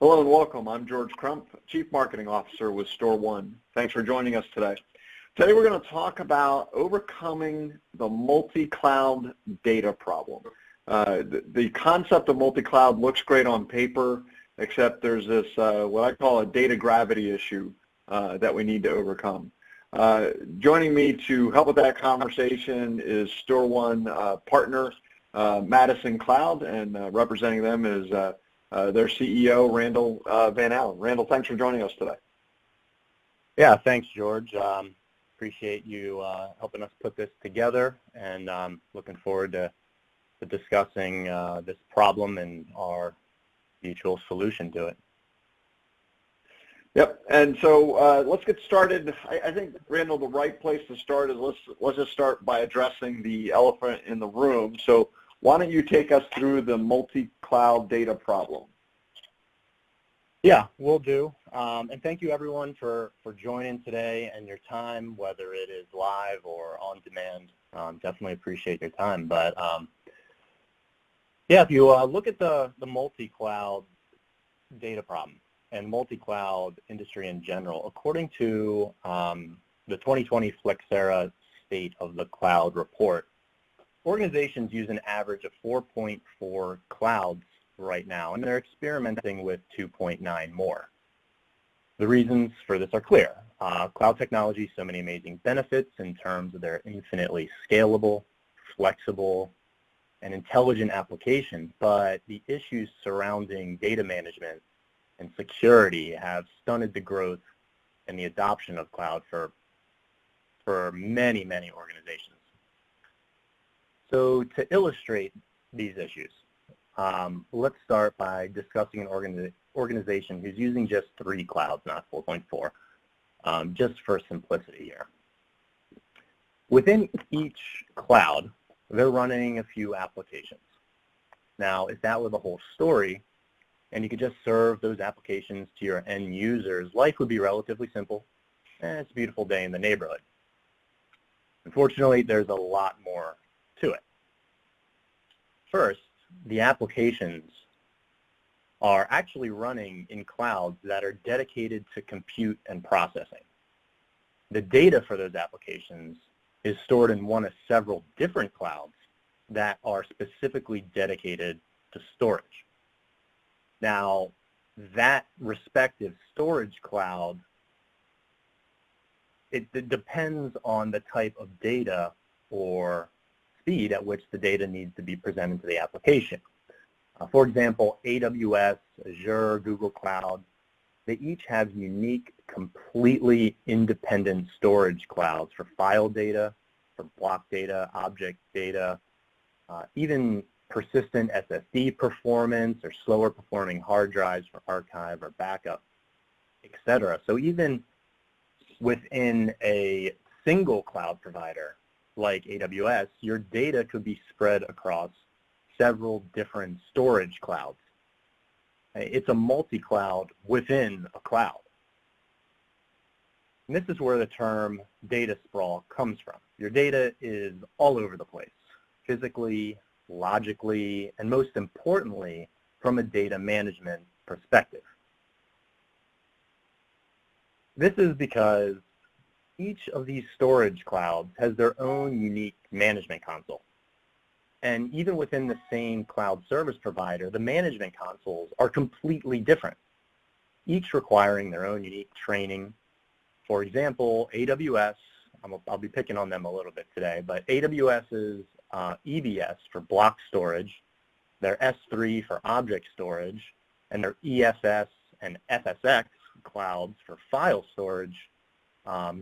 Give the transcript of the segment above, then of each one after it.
Hello and welcome. I'm George Crump, Chief Marketing Officer with StorONE. Thanks for joining us today. Today we're going to talk about overcoming the multi-cloud data problem. The concept of multi-cloud looks great on paper, except there's this what I call a data gravity issue that we need to overcome. Joining me to help with that conversation is StorONE partner Madison Cloud, and representing them is their CEO, Randall Van Allen. Randall, thanks for joining us today. Yeah, thanks, George. Appreciate you helping us put this together, and looking forward to discussing this problem and our mutual solution to it. Yep, and so let's get started. I think, Randall, the right place to start is let's just start by addressing the elephant in the room. So why don't you take us through the multi-cloud data problem? Yeah, will do. And thank you, everyone, for joining today and your time, whether it is live or on demand. Definitely appreciate your time. But yeah, if you look at the multi-cloud data problem and multi-cloud industry in general, according to the 2020 Flexera State of the Cloud report, organizations use an average of 4.4 clouds right now, and they're experimenting with 2.9 more. The reasons for this are clear. Cloud technology has so many amazing benefits in terms of their infinitely scalable, flexible, and intelligent application, but the issues surrounding data management and security have stunted the growth and the adoption of cloud for many, many organizations. So to illustrate these issues, let's start by discussing an organization who's using just 3 clouds, not 4.4, just for simplicity here. Within each cloud, they're running a few applications. Now, if that were the whole story, and you could just serve those applications to your end users, life would be relatively simple. It's a beautiful day in the neighborhood. Unfortunately, there's a lot more to it. First, the applications are actually running in clouds that are dedicated to compute and processing. The data for those applications is stored in one of several different clouds that are specifically dedicated to storage. Now, that respective storage cloud, it depends on the type of data or speed at which the data needs to be presented to the application. For example, AWS, Azure, Google Cloud, they each have unique, completely independent storage clouds for file data, for block data, object data, even persistent SSD performance or slower performing hard drives for archive or backup, etc. So even within a single cloud provider like AWS, your data could be spread across several different storage clouds. It's a multi-cloud within a cloud. And this is where the term data sprawl comes from. Your data is all over the place, physically, logically, and most importantly, from a data management perspective. This is because each of these storage clouds has their own unique management console. And even within the same cloud service provider, the management consoles are completely different, each requiring their own unique training. For example, AWS, I'll be picking on them a little bit today, but AWS's EBS for block storage, their S3 for object storage, and their ESS and FSX clouds for file storage,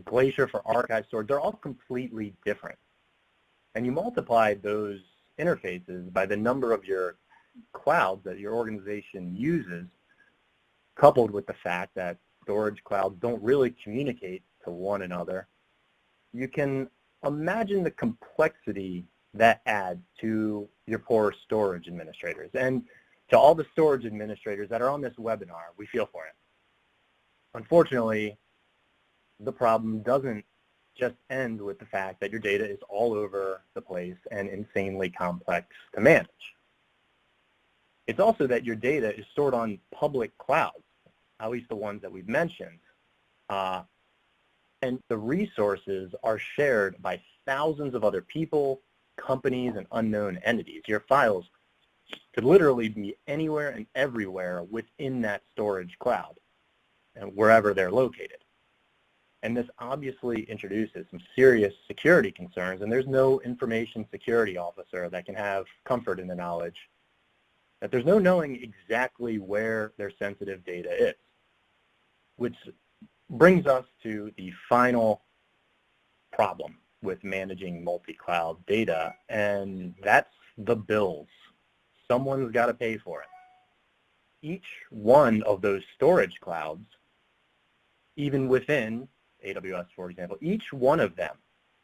Glacier for archive storage, they're all completely different. And you multiply those interfaces by the number of your clouds that your organization uses, coupled with the fact that storage clouds don't really communicate to one another, you can imagine the complexity that adds to your poor storage administrators. And to all the storage administrators that are on this webinar, we feel for it. Unfortunately, the problem doesn't just end with the fact that your data is all over the place and insanely complex to manage. It's also that your data is stored on public clouds, at least the ones that we've mentioned. And the resources are shared by thousands of other people, companies, and unknown entities. Your files could literally be anywhere and everywhere within that storage cloud, and wherever they're located. And this obviously introduces some serious security concerns, and there's no information security officer that can have comfort in the knowledge that there's no knowing exactly where their sensitive data is, which brings us to the final problem with managing multi-cloud data, and that's the bills. Someone's got to pay for it. Each one of those storage clouds, even within AWS, for example, each one of them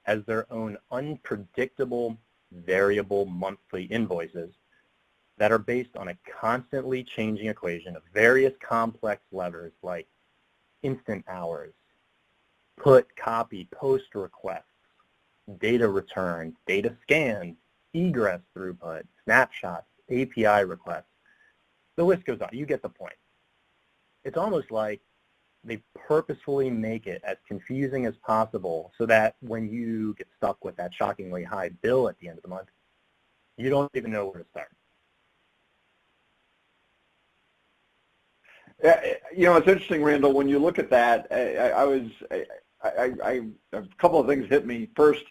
has their own unpredictable variable monthly invoices that are based on a constantly changing equation of various complex levers like instant hours, put, copy, post requests, data returns, data scans, egress throughput, snapshots, API requests. The list goes on. You get the point. It's almost like they purposefully make it as confusing as possible so that when you get stuck with that shockingly high bill at the end of the month, you don't even know where to start. You know, it's interesting, Randall, when you look at that, a couple of things hit me. First,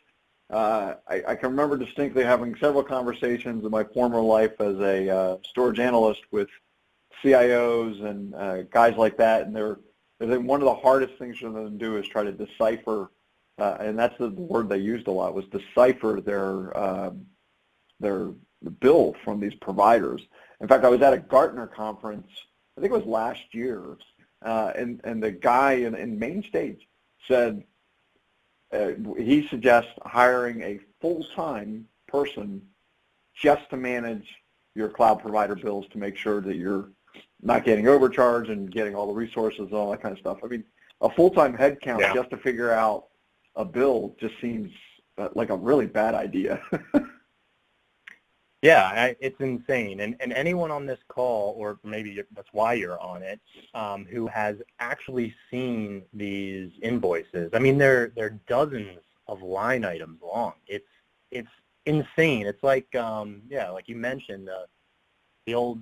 I can remember distinctly having several conversations in my former life as a storage analyst with CIOs and guys like that, and one of the hardest things for them to do is try to decipher, and that's the word they used a lot, was decipher their bill from these providers. In fact, I was at a Gartner conference, I think it was last year, and the guy in main stage said he suggests hiring a full-time person just to manage your cloud provider bills to make sure that you're not getting overcharged and getting all the resources and all that kind of stuff. I mean, a full-time headcount just to figure out a bill just seems like a really bad idea. Yeah, it's insane. And anyone on this call, or maybe that's why you're on it, who has actually seen these invoices, I mean, they're dozens of line items long. It's insane. It's like, like you mentioned, the old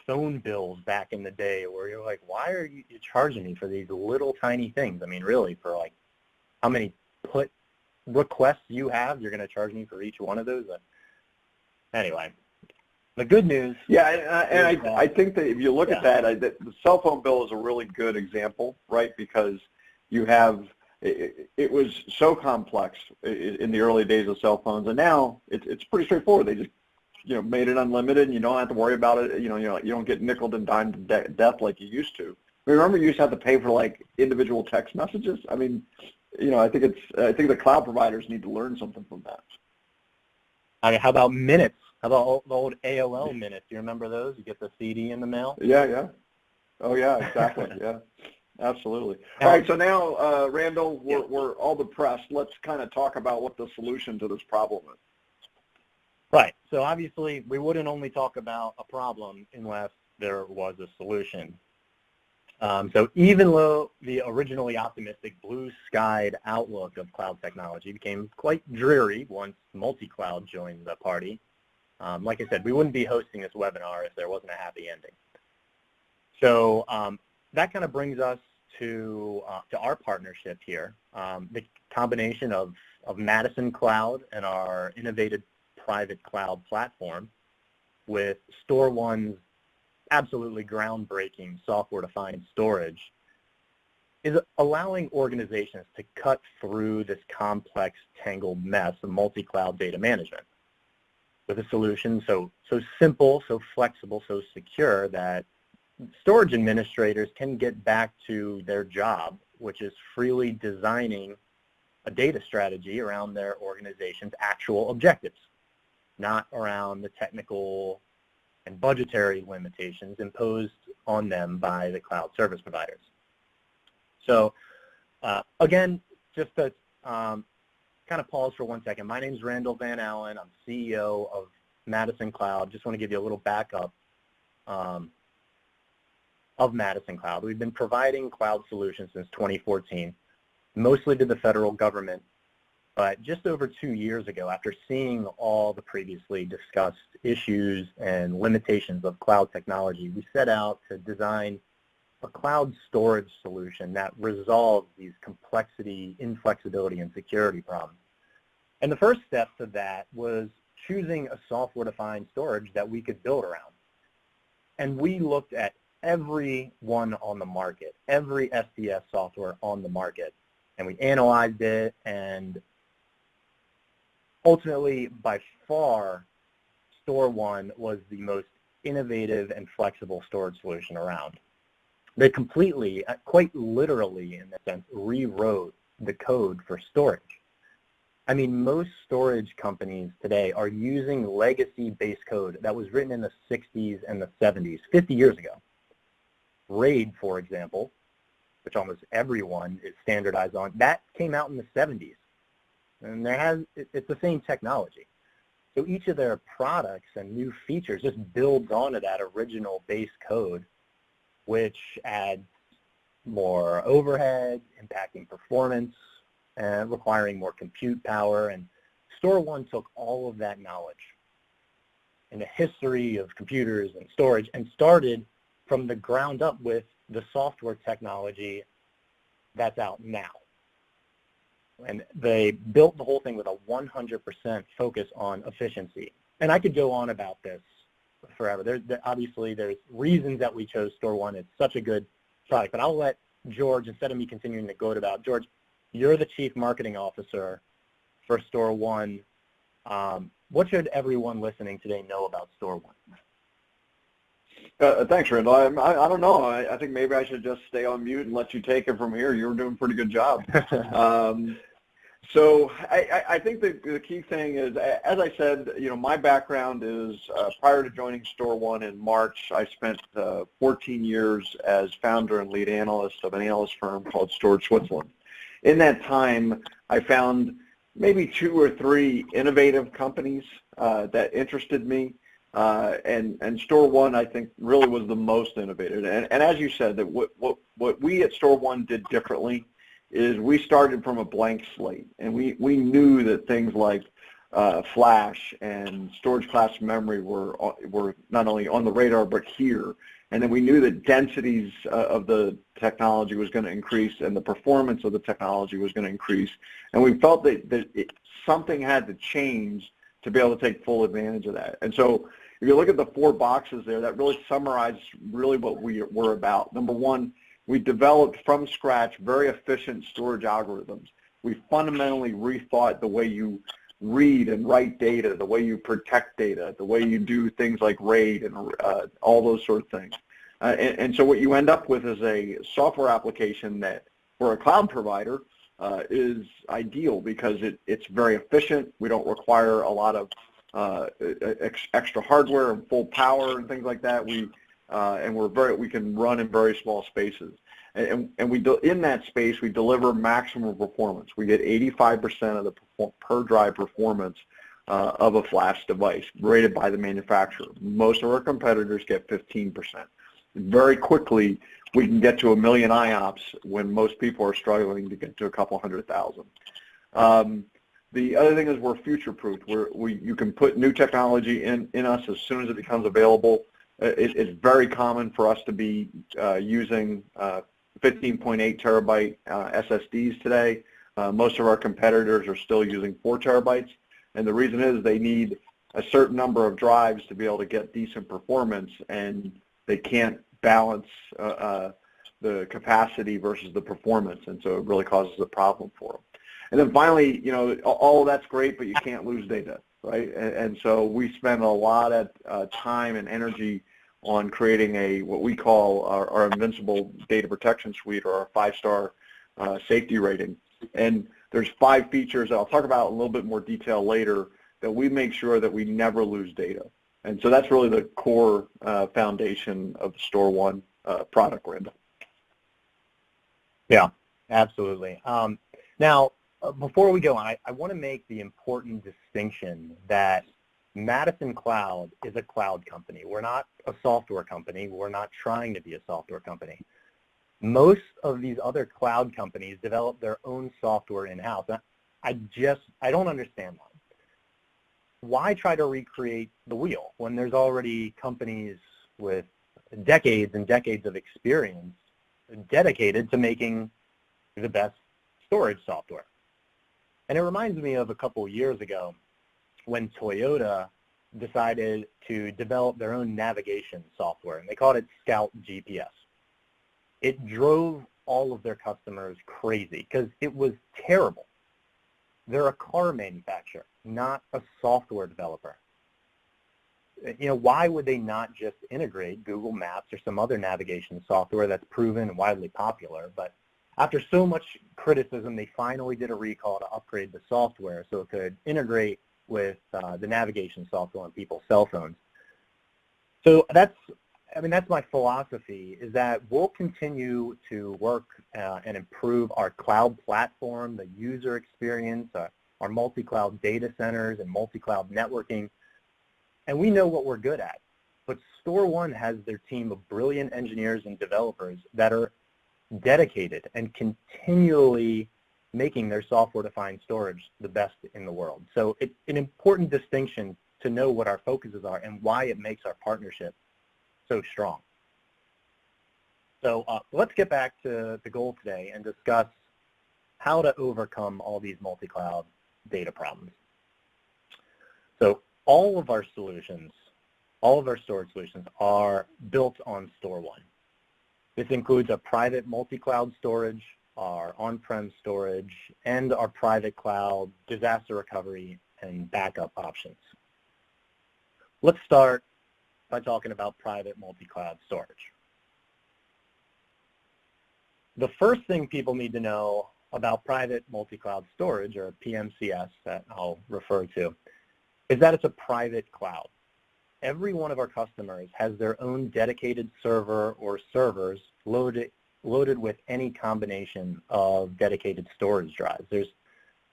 phone bills back in the day where you're like, why are you charging me for these little tiny things? I mean, really, for like how many put requests you have, you're going to charge me for each one of those? Anyway, the good news. Yeah, and I think that if you look at that, the cell phone bill is a really good example, right? Because you have, it was so complex in the early days of cell phones, and now it's pretty straightforward. They just, made it unlimited, and you don't have to worry about it. You don't get nickeled and dimed to death like you used to. Remember, you used to have to pay for like individual text messages. I mean, I think the cloud providers need to learn something from that. I mean, how about minutes? How about the old AOL minutes? Do you remember those? You get the CD in the mail? Yeah. Oh, yeah, exactly. Yeah, absolutely. All right, so now, Randall, we're all depressed. Let's kind of talk about what the solution to this problem is. Right. So obviously, we wouldn't only talk about a problem unless there was a solution. So even though the originally optimistic blue-skied outlook of cloud technology became quite dreary once multi-cloud joined the party, like I said, we wouldn't be hosting this webinar if there wasn't a happy ending. So that kind of brings us to our partnership here, the combination of Madison Cloud and our innovative private cloud platform with StorONE's absolutely groundbreaking software-defined storage is allowing organizations to cut through this complex, tangled mess of multi-cloud data management with a solution so simple, so flexible, so secure that storage administrators can get back to their job, which is freely designing a data strategy around their organization's actual objectives, not around the technical and budgetary limitations imposed on them by the cloud service providers. So again, just to kind of pause for 1 second. My name is Randall Van Allen. I'm CEO of Madison Cloud. Just want to give you a little backup of Madison Cloud. We've been providing cloud solutions since 2014, mostly to the federal government. But just over 2 years ago, after seeing all the previously discussed issues and limitations of cloud technology, we set out to design a cloud storage solution that resolves these complexity, inflexibility, and security problems. And the first step to that was choosing a software-defined storage that we could build around. And we looked at every one on the market, every SDS software on the market, and we analyzed it, and ultimately, by far, StorONE was the most innovative and flexible storage solution around. They completely, quite literally in a sense, rewrote the code for storage. I mean, most storage companies today are using legacy base code that was written in the 60s and the 70s, 50 years ago. RAID, for example, which almost everyone is standardized on, that came out in the 70s. And it's the same technology. So each of their products and new features just builds onto that original base code, which adds more overhead, impacting performance, and requiring more compute power. And StorONE took all of that knowledge and the history of computers and storage and started from the ground up with the software technology that's out now. And they built the whole thing with a 100% focus on efficiency. And I could go on about this forever. Obviously, there's reasons that we chose StorONE. It's such a good product. But I'll let George, instead of me continuing to goad about, George, you're the Chief Marketing Officer for StorONE. What should everyone listening today know about StorONE? Thanks, Randall. I don't know. I think maybe I should just stay on mute and let you take it from here. You're doing a pretty good job. So I think the key thing is, as I said, my background is prior to joining StorONE in March, I spent 14 years as founder and lead analyst of an analyst firm called Storage Switzerland. In that time, I found maybe 2 or 3 innovative companies that interested me. And StorONE, I think, really was the most innovative. And as you said, that what we at StorONE did differently is we started from a blank slate, and we knew that things like flash and storage class memory were not only on the radar but here. And then we knew that densities of the technology was going to increase and the performance of the technology was going to increase. And we felt that something had to change to be able to take full advantage of that. And so if you look at the 4 boxes there, that really summarizes really what we're about. Number one, we developed from scratch very efficient storage algorithms. We fundamentally rethought the way you read and write data, the way you protect data, the way you do things like RAID and all those sort of things. And so what you end up with is a software application that, for a cloud provider, is ideal because it's very efficient. We don't require a lot of extra hardware and full power and things like that. We can run in very small spaces. And in that space, we deliver maximum performance. We get 85% of the per drive performance of a flash device rated by the manufacturer. Most of our competitors get 15%. Very quickly, we can get to 1 million IOPS when most people are struggling to get to a couple 100,000. The other thing is we're future-proofed. You can put new technology in us as soon as it becomes available. It's very common for us to be using 15.8 terabyte SSDs today. Most of our competitors are still using 4 terabytes, and the reason is they need a certain number of drives to be able to get decent performance, and they can't balance the capacity versus the performance, and so it really causes a problem for them. And then finally, all of that's great, but you can't lose data, right? And so we spend a lot of time and energy on creating what we call our Invincible Data Protection Suite, or our 5-star safety rating. And there's 5 features that I'll talk about in a little bit more detail later that we make sure that we never lose data. And so that's really the core foundation of the StorONE product, Randall. Yeah, absolutely. Now, before we go on, I want to make the important distinction that Madison Cloud is a cloud company. We're not a software company. We're not trying to be a software company. Most of these other cloud companies develop their own software in-house. I don't understand that. Why try to recreate the wheel when there's already companies with decades and decades of experience dedicated to making the best storage software? And it reminds me of a couple of years ago when Toyota decided to develop their own navigation software, and they called it Scout GPS. It drove all of their customers crazy because it was terrible. They're a car manufacturer, not a software developer. Why would they not just integrate Google Maps or some other navigation software that's proven and widely popular? But after so much criticism, they finally did a recall to upgrade the software so it could integrate with the navigation software on people's cell phones. So that's my philosophy, is that we'll continue to work and improve our cloud platform, the user experience, our multi-cloud data centers and multi-cloud networking. And we know what we're good at. But StorONE has their team of brilliant engineers and developers that are dedicated and continually making their software-defined storage the best in the world. So it's an important distinction to know what our focuses are and why it makes our partnership so strong. So let's get back to the goal today and discuss how to overcome all these multi-cloud data problems. So all of our solutions, all of our storage solutions are built on StorONE. This includes a private multi-cloud storage, our on-prem storage, and our private cloud disaster recovery and backup options. Let's start by talking about private multi-cloud storage. The first thing people need to know about private multi-cloud storage, or PMCS that I'll refer to, is that it's a private cloud. Every one of our customers has their own dedicated server or servers loaded with any combination of dedicated storage drives. There's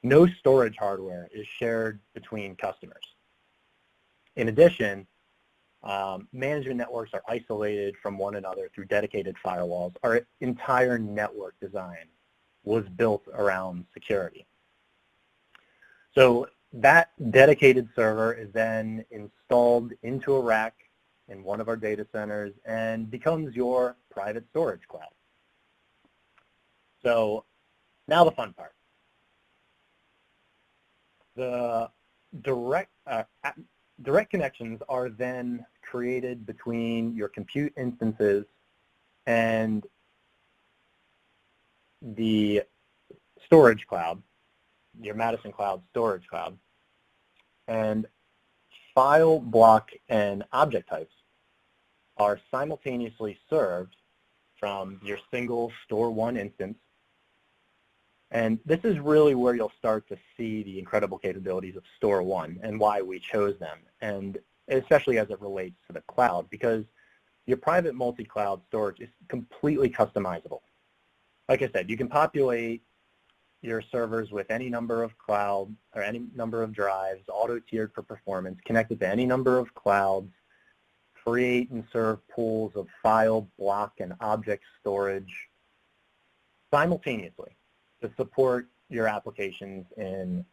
no storage hardware is shared between customers. In addition, management networks are isolated from one another through dedicated firewalls. Our entire network design was built around security. So that dedicated server is then installed into a rack in one of our data centers and becomes your private storage cloud. So now the fun part. The direct connections are then created between your compute instances and the storage cloud, your Madison Cloud Storage Cloud, and file, block, and object types are simultaneously served from your single StorONE instance. And this is really where you'll start to see the incredible capabilities of StorONE and why we chose them, and especially as it relates to the cloud, because your private multi-cloud storage is completely customizable. Like I said, you can populate your servers with any number of cloud or any number of drives, auto-tiered for performance, connected to any number of clouds, create and serve pools of file, block, and object storage simultaneously to support your applications in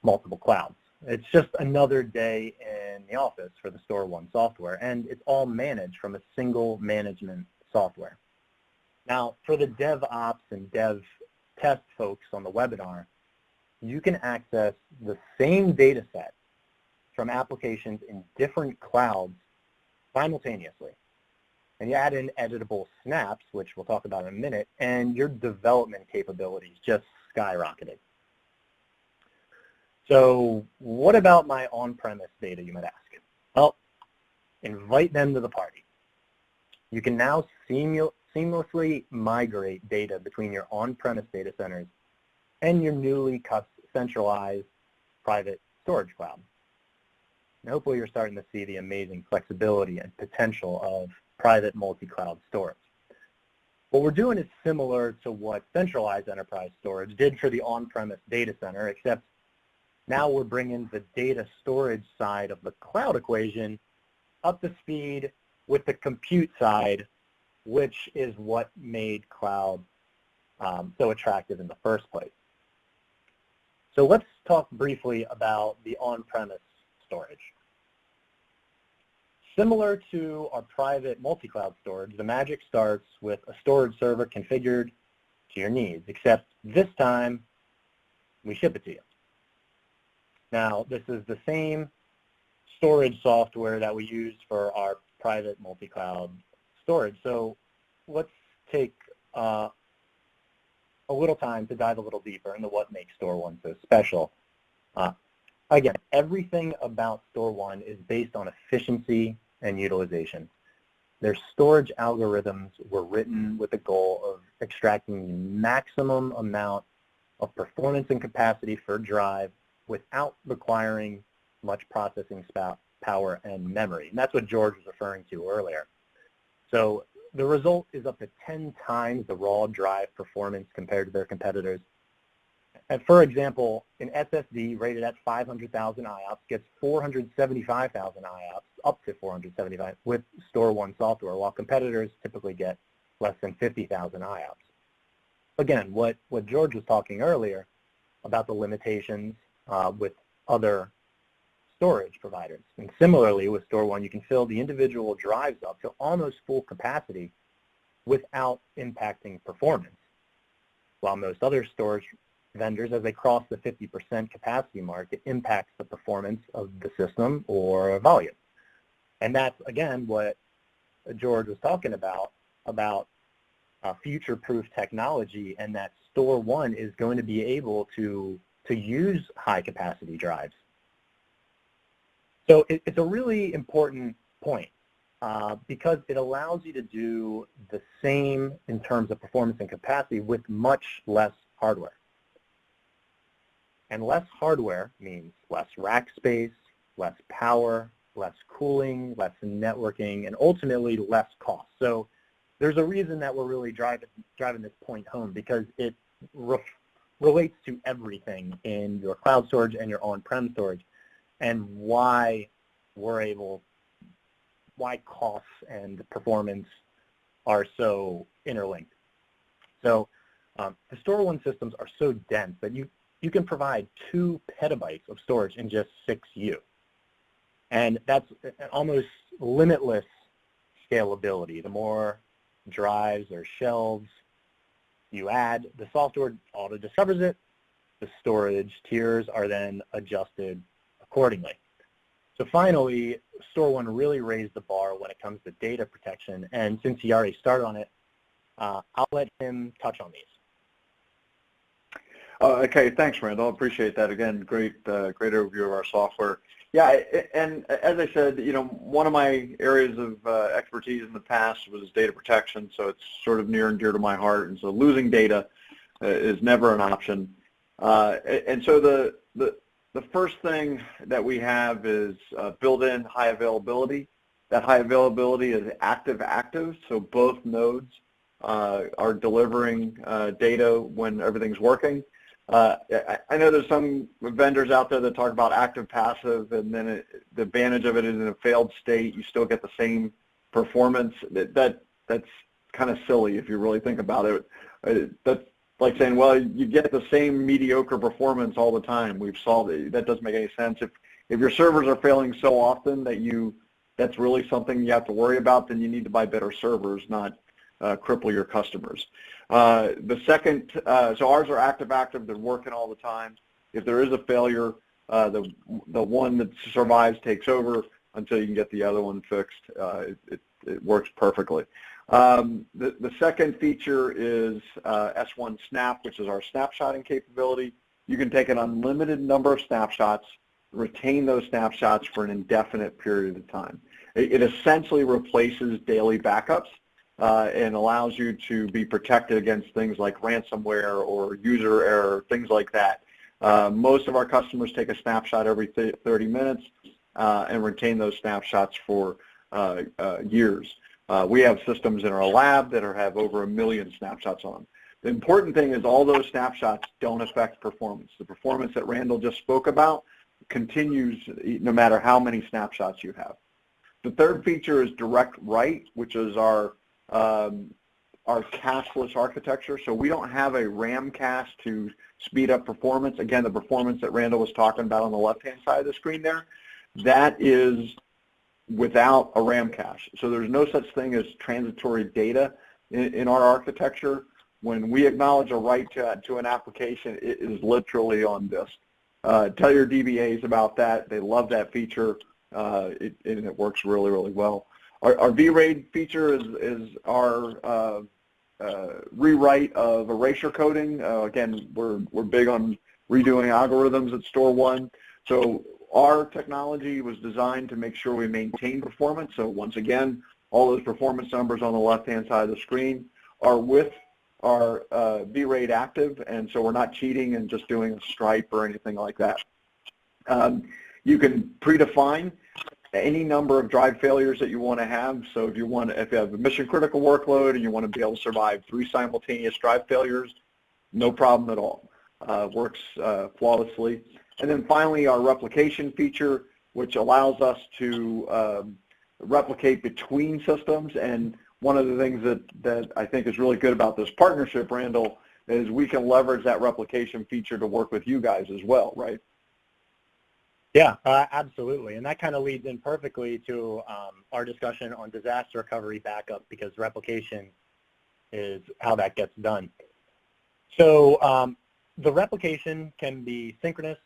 multiple clouds. It's just another day in the office for the StorONE software, and it's all managed from a single management software. Now, for the DevOps and Dev Test folks on the webinar, you can access the same data set from applications in different clouds simultaneously. And you add in editable snaps, which we'll talk about in a minute, and your development capabilities just skyrocketed. So what about my on-premise data, you might ask? Well, invite them to the party. You can now seamlessly migrate data between your on-premise data centers and your newly centralized private storage cloud. And hopefully you're starting to see the amazing flexibility and potential of private multi-cloud storage. What we're doing is similar to what centralized enterprise storage did for the on-premise data center, except Now we're bringing the data storage side of the cloud equation up to speed with the compute side, which is what made cloud so attractive in the first place. So let's talk briefly about the on-premise storage. Similar to our private multi-cloud storage, the magic starts with a storage server configured to your needs, except this time we ship it to you. Now, this is the same storage software that we used for our private multi-cloud storage. So let's take a little time to dive a little deeper into what makes StorONE so special. Again, everything about StorONE is based on efficiency and utilization. Their storage algorithms were written with the goal of extracting the maximum amount of performance and capacity for a drive without requiring much processing power and memory. And that's what George was referring to earlier. So the result is up to 10 times the raw drive performance compared to their competitors. And for example, an SSD rated at 500,000 IOPS gets 475,000 IOPS, up to 475 with StorONE software, while competitors typically get less than 50,000 IOPS. Again, what George was talking earlier about the limitations with other storage providers. And similarly with StorONE, you can fill the individual drives up to almost full capacity without impacting performance, while most other storage vendors, as they cross the 50% capacity mark, it impacts the performance of the system or volume. And that's, again, what George was talking about future-proof technology, and that StorONE is going to be able to use high-capacity drives. So it's a really important point because it allows you to do the same in terms of performance and capacity with much less hardware. And less hardware means less rack space, less power, less cooling, less networking, and ultimately less cost. So there's a reason that we're really driving this point home, because it relates to everything in your cloud storage and your on-prem storage, and why costs and performance are so interlinked. So the StorONE systems are so dense that you can provide 2 petabytes of storage in just 6U. And that's an almost limitless scalability. The more drives or shelves you add, the software auto-discovers it. The storage tiers are then adjusted accordingly. So finally, StorONE really raised the bar when it comes to data protection. And since he already started on it, I'll let him touch on these. Okay, thanks, Randall. I appreciate that. Again, great overview of our software. Yeah, and as I said, one of my areas of expertise in the past was data protection, so it's sort of near and dear to my heart. And so losing data is never an option. And so the first thing that we have is built-in high availability. That high availability is active-active, so both nodes are delivering data when everything's working. I know there's some vendors out there that talk about active-passive, and then the advantage of it is in a failed state, you still get the same performance. That's kind of silly if you really think about it. That's like saying, well, you get the same mediocre performance all the time. We've solved it. That doesn't make any sense. If your servers are failing so often that that's really something you have to worry about, then you need to buy better servers, not cripple your customers. The second, so ours are active-active, they're working all the time. If there is a failure, the one that survives takes over until you can get the other one fixed. It works perfectly. The second feature is S1 Snap, which is our snapshotting capability. You can take an unlimited number of snapshots, retain those snapshots for an indefinite period of time. It essentially replaces daily backups and allows you to be protected against things like ransomware or user error, things like that. Most of our customers take a snapshot every 30 minutes and retain those snapshots for years. We have systems in our lab that have over 1 million snapshots on them. The important thing is all those snapshots don't affect performance. The performance that Randall just spoke about continues no matter how many snapshots you have. The third feature is direct write, which is our cache-less architecture. So we don't have a RAM cache to speed up performance. Again, the performance that Randall was talking about on the left-hand side of the screen there, that is without a RAM cache. So there's no such thing as transitory data in our architecture. When we acknowledge a write to an application, it is literally on disk. Tell your DBAs about that. They love that feature, and it works really, really well. Our VRAID feature is our rewrite of erasure coding. Again, we're big on redoing algorithms at StorONE. So our technology was designed to make sure we maintain performance. So once again, all those performance numbers on the left-hand side of the screen are with our VRAID active, and so we're not cheating and just doing a stripe or anything like that. You can predefine any number of drive failures that you want to have. So if you have a mission critical workload and you want to be able to survive 3 simultaneous drive failures, no problem at all. Works flawlessly. And then finally, our replication feature, which allows us to replicate between systems. And one of the things that I think is really good about this partnership, Randall, is we can leverage that replication feature to work with you guys as well, right? Yeah, absolutely. And that kind of leads in perfectly to our discussion on disaster recovery backup, because replication is how that gets done. So the replication can be synchronous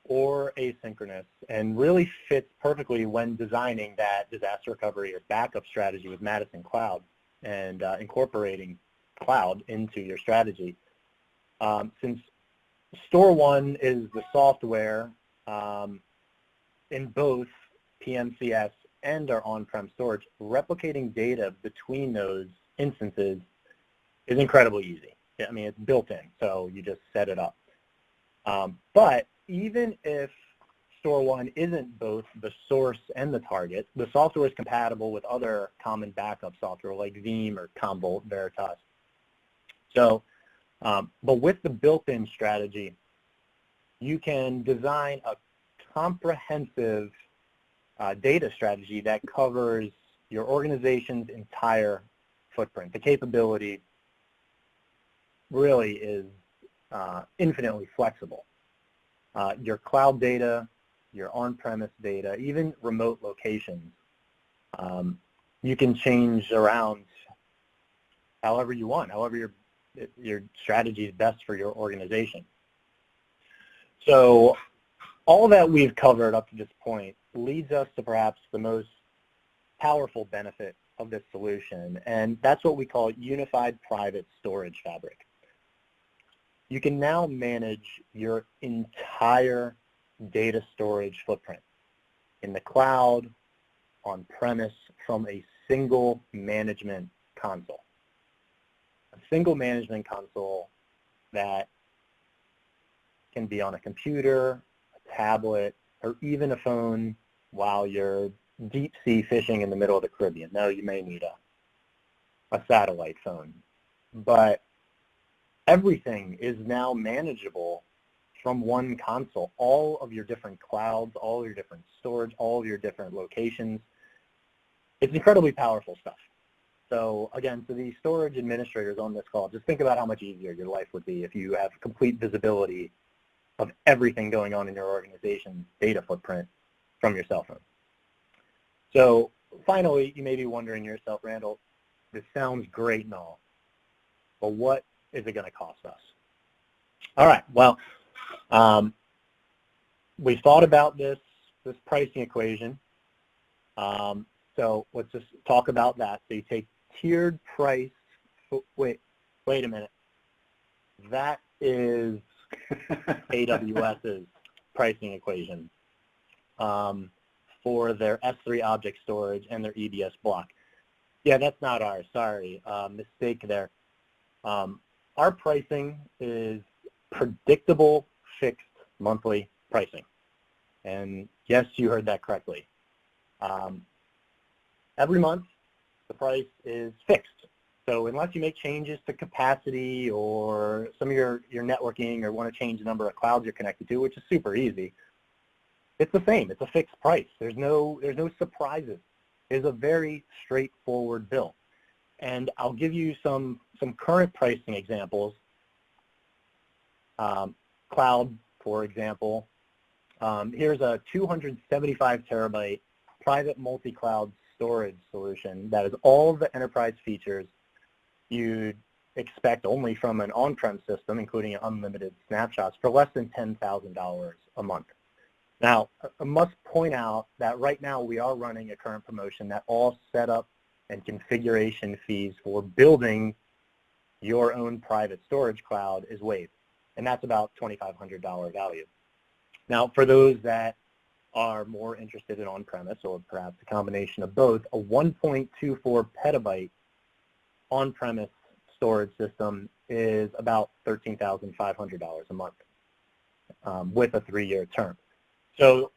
or asynchronous, and really fits perfectly when designing that disaster recovery or backup strategy with Madison Cloud and incorporating cloud into your strategy. Since StorONE is the software in both PMCS and our on-prem storage, replicating data between those instances is incredibly easy. I mean, it's built in, so you just set it up. But even if StorONE isn't both the source and the target, the software is compatible with other common backup software like Veeam or Commvault, Veritas. So, but with the built-in strategy, you can design a comprehensive data strategy that covers your organization's entire footprint. The capability really is infinitely flexible. Your cloud data, your on-premise data, even remote locations, you can change around however you want, however your strategy is best for your organization. So all that we've covered up to this point leads us to perhaps the most powerful benefit of this solution, and that's what we call unified private storage fabric. You can now manage your entire data storage footprint in the cloud, on-premise, from a single management console. A single management console that can be on a computer, a tablet, or even a phone while you're deep sea fishing in the middle of the Caribbean. Now you may need a satellite phone, but everything is now manageable from one console. All of your different clouds, all of your different storage, all of your different locations. It's incredibly powerful stuff. So again, to the storage administrators on this call, just think about how much easier your life would be if you have complete visibility of everything going on in your organization's data footprint from your cell phone. So finally, you may be wondering yourself, Randall, this sounds great and all, but what is it going to cost us? All right, well, we thought about this pricing equation. So let's just talk about that. So you take tiered price, wait a minute. That is AWS's pricing equation for their S3 object storage and their EBS block. Yeah, that's not ours, sorry, mistake there. Our pricing is predictable fixed monthly pricing. And yes, you heard that correctly. Every month, the price is fixed. So unless you make changes to capacity or some of your networking or want to change the number of clouds you're connected to, which is super easy, it's the same. It's a fixed price. There's no surprises. It's a very straightforward bill. And I'll give you some current pricing examples. Cloud, for example. Here's a 275 terabyte private multi-cloud storage solution that has all of the enterprise features you'd expect only from an on-prem system, including unlimited snapshots, for less than $10,000 a month. Now, I must point out that right now we are running a current promotion that all setup and configuration fees for building your own private storage cloud is waived, and that's about $2,500 value. Now, for those that are more interested in on-premise, or perhaps a combination of both, a 1.24 petabyte on-premise storage system is about $13,500 a month with a 3-year term. So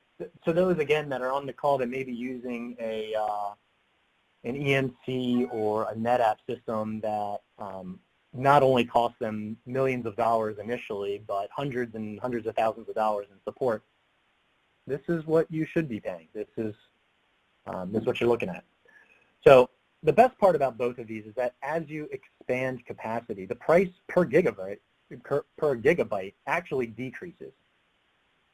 those, again, that are on the call that may be using an EMC or a NetApp system that not only costs them millions of dollars initially, but hundreds and hundreds of thousands of dollars in support, this is what you should be paying. This is what you're looking at. So the best part about both of these is that as you expand capacity, the price per gigabyte actually decreases.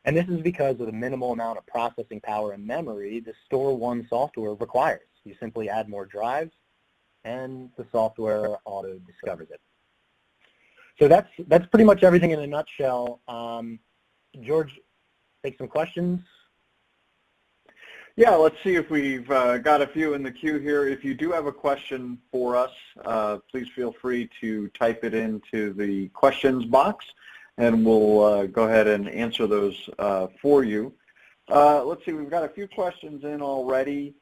And this is because of the minimal amount of processing power and memory the StorONE software requires. You simply add more drives, and the software auto-discovers it. So that's pretty much everything in a nutshell. George, take some questions. Yeah, let's see if we've got a few in the queue here. If you do have a question for us, please feel free to type it into the questions box, and we'll go ahead and answer those for you. Let's see, we've got a few questions in already.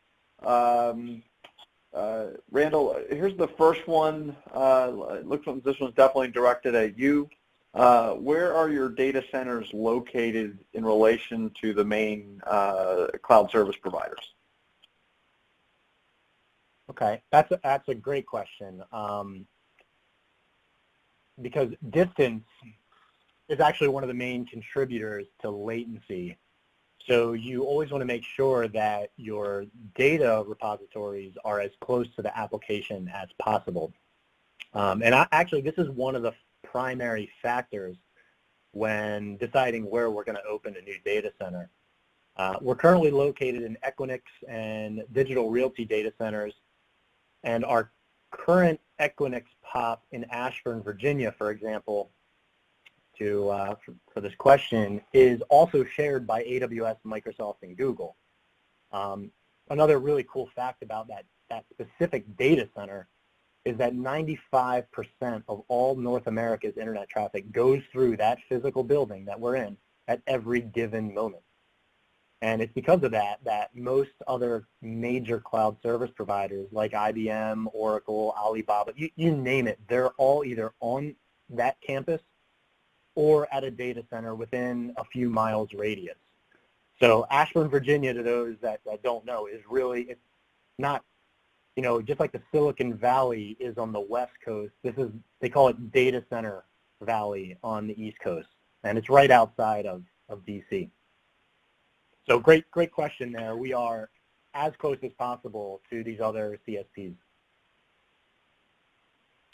Randall, here's the first one. It looks like this one's definitely directed at you. Where are your data centers located in relation to the main cloud service providers? Okay, that's a great question, because distance is actually one of the main contributors to latency. So you always want to make sure that your data repositories are as close to the application as possible. And actually, this is one of the primary factors when deciding where we're going to open a new data center. We're currently located in Equinix and Digital Realty data centers, and our current Equinix POP in Ashburn, Virginia, for example, for this question, is also shared by AWS, Microsoft, and Google. Another really cool fact about that specific data center is that 95% of all North America's internet traffic goes through that physical building that we're in at every given moment. And it's because of that most other major cloud service providers like IBM, Oracle, Alibaba, you name it, they're all either on that campus or at a data center within a few miles radius. So Ashburn, Virginia, to those that don't know, is really, it's not, just like the Silicon Valley is on the West Coast, they call it Data Center Valley on the East Coast, and it's right outside of DC. So great question there. We are as close as possible to these other CSPs.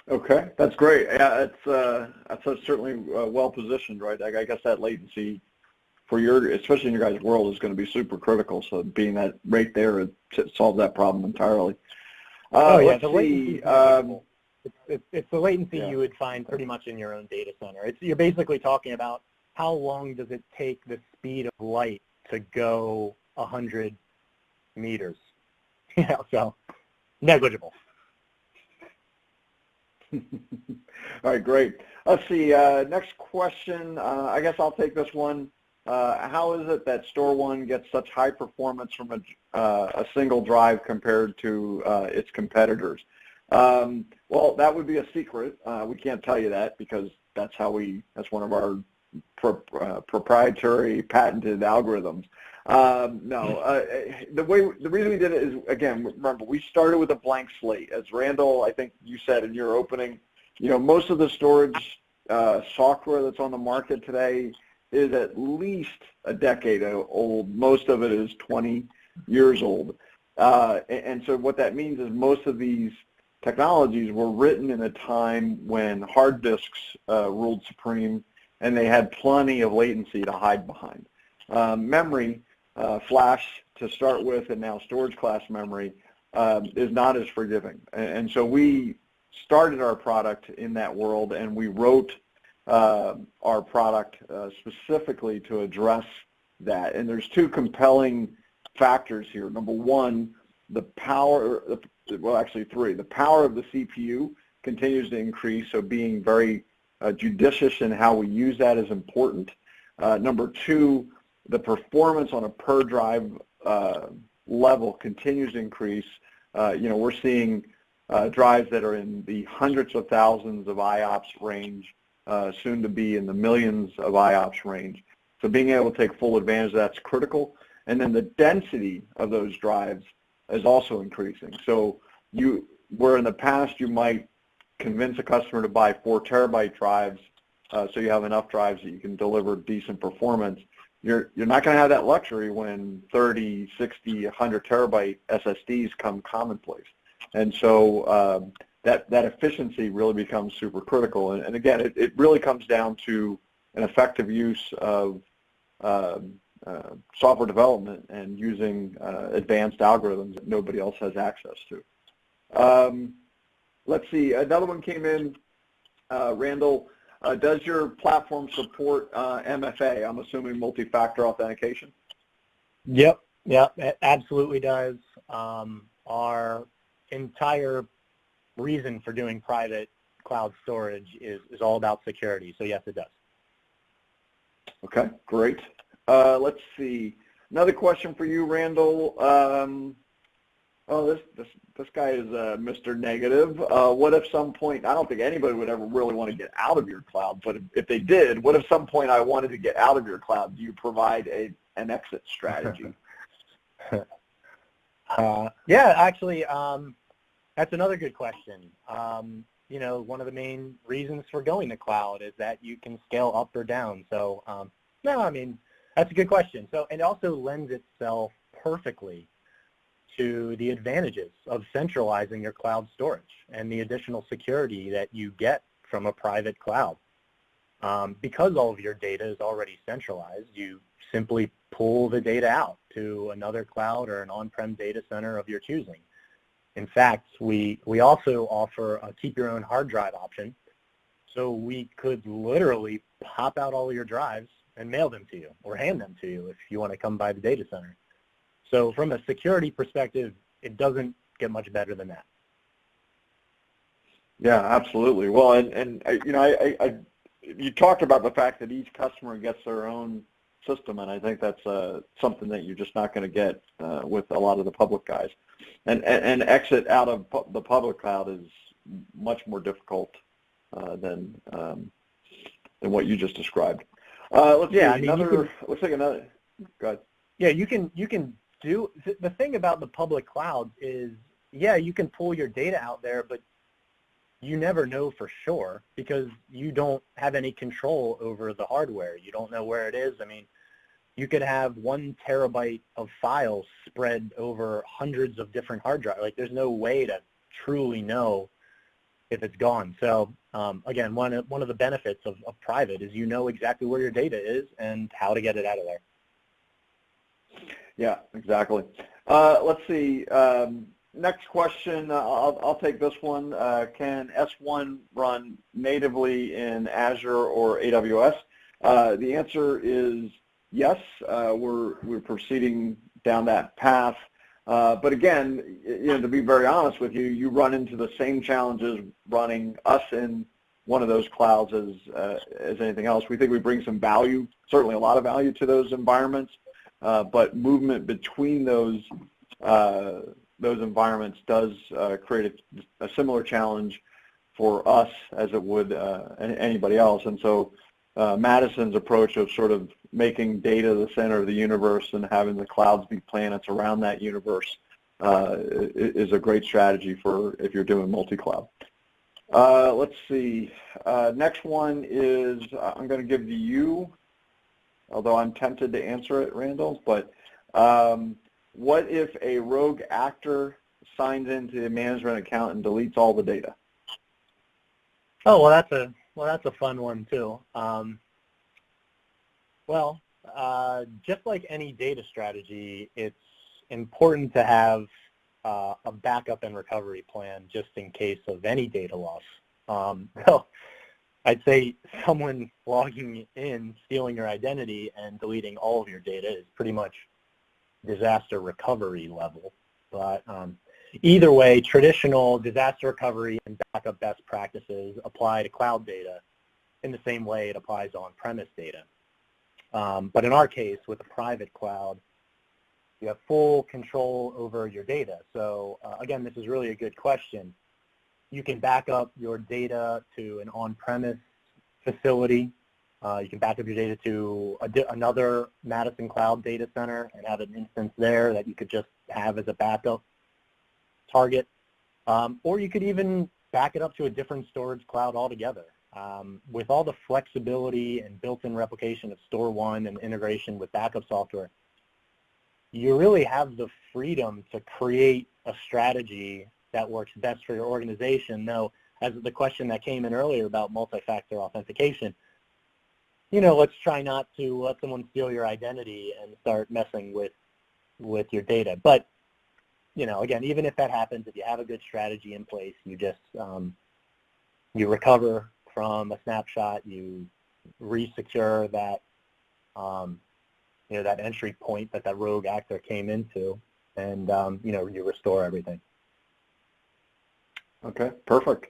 Okay, that's great. Yeah, it's certainly well positioned, right? I guess that latency for especially in your guys' world, is going to be super critical. So being that right there, it solves that problem entirely. Yeah, the latency. It's the latency Yeah. you would find pretty much in your own data center. You're basically talking about how long does it take the speed of light to go 100 meters. So negligible. All right, great. Let's see, next question. I guess I'll take this one. How is it that StorONE gets such high performance from a single drive compared to its competitors? Well, that would be a secret. We can't tell you that because that's one of our proprietary patented algorithms. The reason we did it is, again, remember, we started with a blank slate. As Randall, I think you said in your opening, most of the storage software that's on the market today is at least a decade old. Most of it is 20 years old. And so what that means is most of these technologies were written in a time when hard disks ruled supreme, and they had plenty of latency to hide behind. Memory, flash to start with, and now storage class memory is not as forgiving. And so we started our product in that world, and we wrote our product specifically to address that. And there's two compelling factors here. Number one, the power, well, actually three. The power of the CPU continues to increase, so being very judicious in how we use that is important. Number two, the performance on a per drive level continues to increase. We're seeing drives that are in the hundreds of thousands of IOPS range, soon to be in the millions of IOPS range. So being able to take full advantage of that's critical. And then the density of those drives is also increasing. So where in the past you might convince a customer to buy 4 terabyte drives, so you have enough drives that you can deliver decent performance, you're not going to have that luxury when 30, 60, 100 terabyte SSDs come commonplace. And so that efficiency really becomes super critical. And again, it really comes down to an effective use of software development and using advanced algorithms that nobody else has access to. Let's see, another one came in, Randall. Does your platform support MFA? I'm assuming multi-factor authentication? Yep, it absolutely does. Our entire reason for doing private cloud storage is all about security, so yes, it does. Okay, great. Let's see. Another question for you, Randall. This guy is Mr. Negative. What if some point, I don't think anybody would ever really want to get out of your cloud, but if they did, what if some point I wanted to get out of your cloud? Do you provide an exit strategy? Yeah, actually, that's another good question. One of the main reasons for going to cloud is that you can scale up or down. So, that's a good question. So it also lends itself perfectly to the advantages of centralizing your cloud storage and the additional security that you get from a private cloud. Because all of your data is already centralized, you simply pull the data out to another cloud or an on-prem data center of your choosing. In fact, we also offer a keep your own hard drive option, so we could literally pop out all of your drives and mail them to you or hand them to you if you want to come by the data center. So from a security perspective, it doesn't get much better than that. Yeah, absolutely. Well, and you talked about the fact that each customer gets their own system, and I think that's something that you're just not going to get with a lot of the public guys. And exit out of the public cloud is much more difficult than what you just described. Let's take another. Go ahead. Yeah, you can do the thing about the public cloud is, yeah, you can pull your data out there, but you never know for sure because you don't have any control over the hardware. You don't know where it is. I mean, you could have 1 terabyte of files spread over hundreds of different hard drives. Like, there's no way to truly know if it's gone. So again, one of the benefits of private is you know exactly where your data is and how to get it out of there. Yeah, exactly. Let's see. Next question. I'll take this one. Can S1 run natively in Azure or AWS? The answer is yes. We're proceeding down that path. But again, to be very honest with you, you run into the same challenges running us in one of those clouds as anything else. We think we bring some value, certainly a lot of value to those environments, but movement between those environments does create a similar challenge for us as it would anybody else. And so Madison's approach of sort of making data the center of the universe and having the clouds be planets around that universe is a great strategy for if you're doing multi-cloud. Let's see. Next one is I'm going to give to you, although I'm tempted to answer it, Randall, but what if a rogue actor signs into the management account and deletes all the data? Oh, well, that's a fun one too. Just like any data strategy, it's important to have a backup and recovery plan just in case of any data loss. So I'd say someone logging in, stealing your identity, and deleting all of your data is pretty much disaster recovery level. But either way, traditional disaster recovery and backup best practices apply to cloud data in the same way it applies to on-premise data. But in our case, with a private cloud, you have full control over your data. So again, this is really a good question. You can back up your data to an on-premise facility. You can back up your data to another Madison Cloud data center and have an instance there that you could just have as a backup target. Or you could even back it up to a different storage cloud altogether. With all the flexibility and built-in replication of StorONE and integration with backup software, you really have the freedom to create a strategy that works best for your organization. Now, as the question that came in earlier about multi-factor authentication, let's try not to let someone steal your identity and start messing with your data. But, again, even if that happens, if you have a good strategy in place, you just, you recover from a snapshot, you re-secure that, that entry point that rogue actor came into, and, you restore everything. Okay, perfect.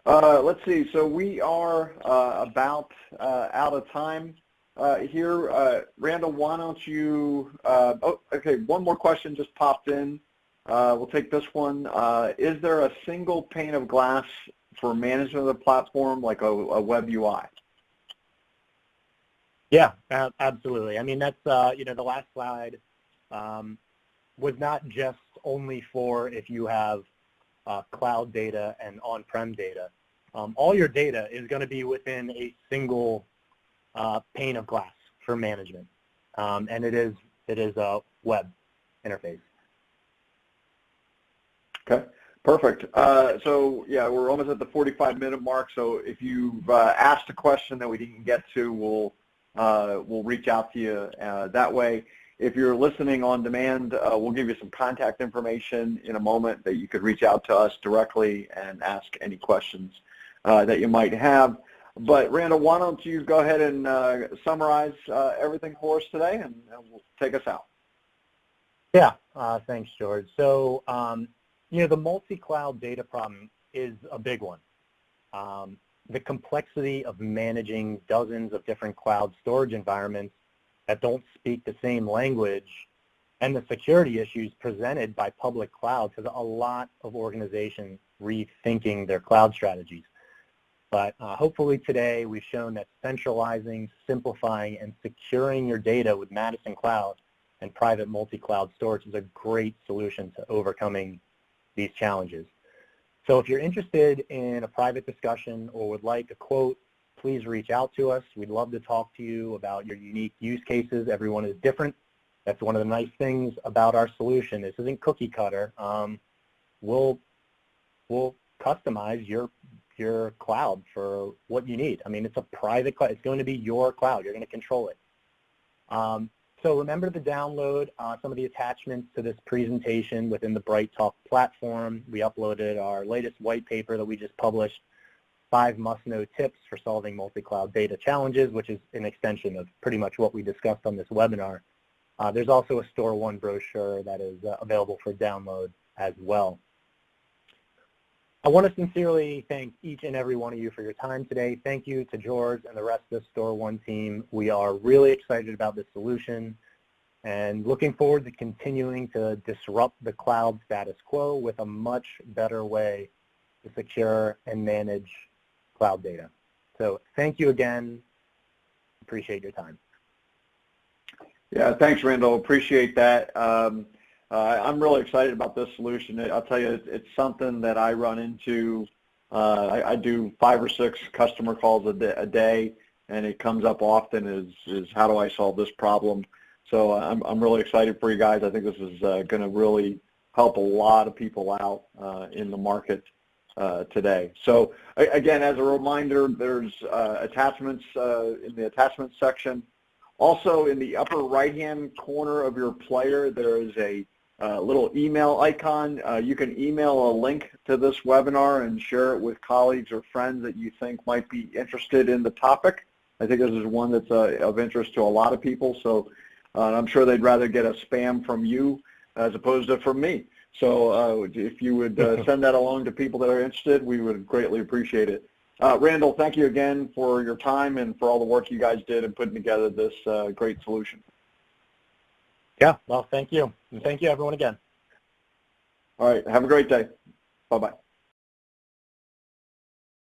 Let's see. So we are about out of time here. Randall, why don't you, okay, one more question just popped in. We'll take this one. Is there a single pane of glass for management of the platform, like a web UI? Yeah, absolutely. I mean, that's, the last slide was not just only for if you have cloud data and on-prem data. All your data is going to be within a single pane of glass for management, and it is a web interface. Okay, perfect. So yeah, we're almost at the 45-minute mark. So if you've asked a question that we didn't get to, we'll reach out to you that way. If you're listening on demand, we'll give you some contact information in a moment that you could reach out to us directly and ask any questions that you might have. But Randall, why don't you go ahead and summarize everything for us today, and we'll take us out. Yeah, thanks, George. So, the multi-cloud data problem is a big one. The complexity of managing dozens of different cloud storage environments that don't speak the same language, and the security issues presented by public clouds has a lot of organizations rethinking their cloud strategies. But hopefully today we've shown that centralizing, simplifying, and securing your data with Madison Cloud and private multi-cloud storage is a great solution to overcoming these challenges. So if you're interested in a private discussion or would like a quote, please reach out to us. We'd love to talk to you about your unique use cases. Everyone is different. That's one of the nice things about our solution. This isn't cookie cutter. We'll customize your cloud for what you need. I mean, it's a private cloud. It's going to be your cloud. You're going to control it. So remember to download some of the attachments to this presentation within the BrightTalk platform. We uploaded our latest white paper that we just published, 5 must-know tips for solving multi-cloud data challenges, which is an extension of pretty much what we discussed on this webinar. There's also a StorONE brochure that is available for download as well. I want to sincerely thank each and every one of you for your time today. Thank you to George and the rest of the StorONE team. We are really excited about this solution and looking forward to continuing to disrupt the cloud status quo with a much better way to secure and manage cloud data. So thank you again. Appreciate your time. Yeah, thanks, Randall. Appreciate that. I'm really excited about this solution. I'll tell you, it's something that I run into. I do 5 or 6 customer calls a day, and it comes up often is how do I solve this problem? So I'm really excited for you guys. I think this is going to really help a lot of people out in the market today. So again, as a reminder, there's attachments in the attachments section. Also, in the upper right-hand corner of your player, there is a little email icon. You can email a link to this webinar and share it with colleagues or friends that you think might be interested in the topic. I think this is one that's of interest to a lot of people, so I'm sure they'd rather get a spam from you as opposed to from me. So if you would send that along to people that are interested, we would greatly appreciate it. Randall, thank you again for your time and for all the work you guys did in putting together this great solution. Yeah, well, thank you. And thank you, everyone, again. All right. Have a great day. Bye-bye.